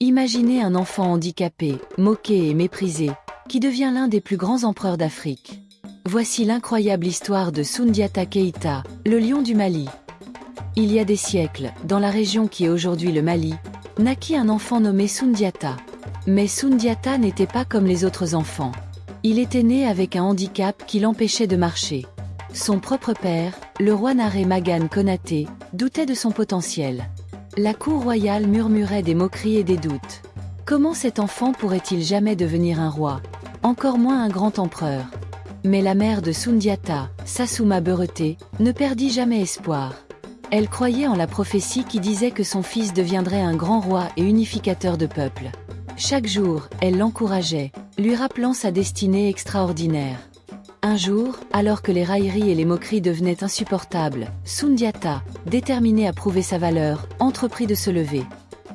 Imaginez un enfant handicapé, moqué et méprisé, qui devient l'un des plus grands empereurs d'Afrique. Voici l'incroyable histoire de Soundiata Keïta, le lion du Mali. Il y a des siècles, dans la région qui est aujourd'hui le Mali, naquit un enfant nommé Soundiata. Mais Soundiata n'était pas comme les autres enfants. Il était né avec un handicap qui l'empêchait de marcher. Son propre père, le roi Naré Magane Konaté, doutait de son potentiel. La cour royale murmurait des moqueries et des doutes. Comment cet enfant pourrait-il jamais devenir un roi, encore moins un grand empereur? Mais la mère de Soundiata, Sassouma Bereté, ne perdit jamais espoir. Elle croyait en la prophétie qui disait que son fils deviendrait un grand roi et unificateur de peuple. Chaque jour, elle l'encourageait, lui rappelant sa destinée extraordinaire. Un jour, alors que les railleries et les moqueries devenaient insupportables, Soundiata, déterminé à prouver sa valeur, entreprit de se lever.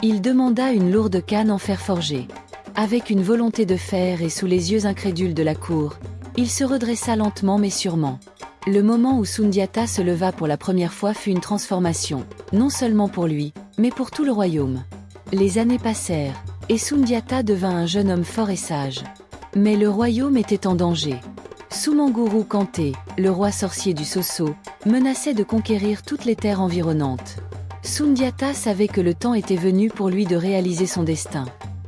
Il demanda une lourde canne en fer forgé. Avec une volonté de fer et sous les yeux incrédules de la cour, il se redressa lentement mais sûrement. Le moment où Soundiata se leva pour la première fois fut une transformation, non seulement pour lui, mais pour tout le royaume. Les années passèrent, et Soundiata devint un jeune homme fort et sage. Mais le royaume était en danger. Soumanguru Kanté, le roi sorcier du Sosso, menaçait de conquérir toutes les terres environnantes. Soundiata savait que le temps était venu pour lui de réaliser son destin.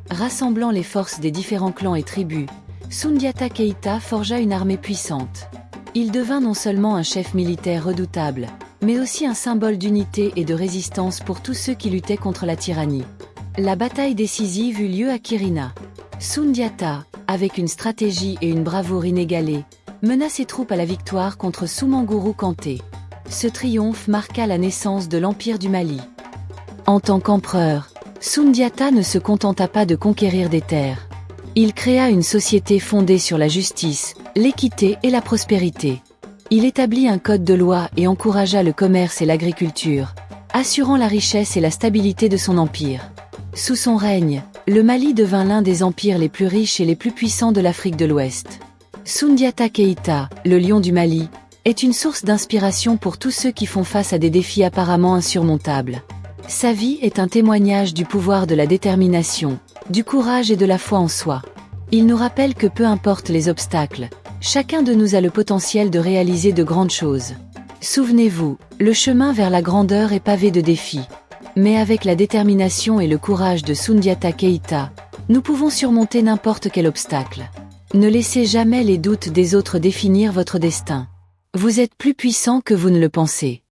Rassemblant les forces des différents clans et tribus, Soundiata Keïta forgea une armée puissante. Il devint non seulement un chef militaire redoutable, mais aussi un symbole d'unité et de résistance pour tous ceux qui luttaient contre la tyrannie. La bataille décisive eut lieu à Kirina. Soundiata, avec une stratégie et une bravoure inégalées, mena ses troupes à la victoire contre Soumanguru Kanté. Ce triomphe marqua la naissance de l'Empire du Mali. En tant qu'empereur, Soundiata ne se contenta pas de conquérir des terres. Il créa une société fondée sur la justice, l'équité et la prospérité. Il établit un code de loi et encouragea le commerce et l'agriculture, assurant la richesse et la stabilité de son empire. Sous son règne, le Mali devint l'un des empires les plus riches et les plus puissants de l'Afrique de l'Ouest. Soundiata Keïta, le lion du Mali, est une source d'inspiration pour tous ceux qui font face à des défis apparemment insurmontables. Sa vie est un témoignage du pouvoir de la détermination, du courage et de la foi en soi. Il nous rappelle que peu importe les obstacles, chacun de nous a le potentiel de réaliser de grandes choses. Souvenez-vous, le chemin vers la grandeur est pavé de défis. Mais avec la détermination et le courage de Soundiata Keïta, nous pouvons surmonter n'importe quel obstacle. Ne laissez jamais les doutes des autres définir votre destin. Vous êtes plus puissant que vous ne le pensez.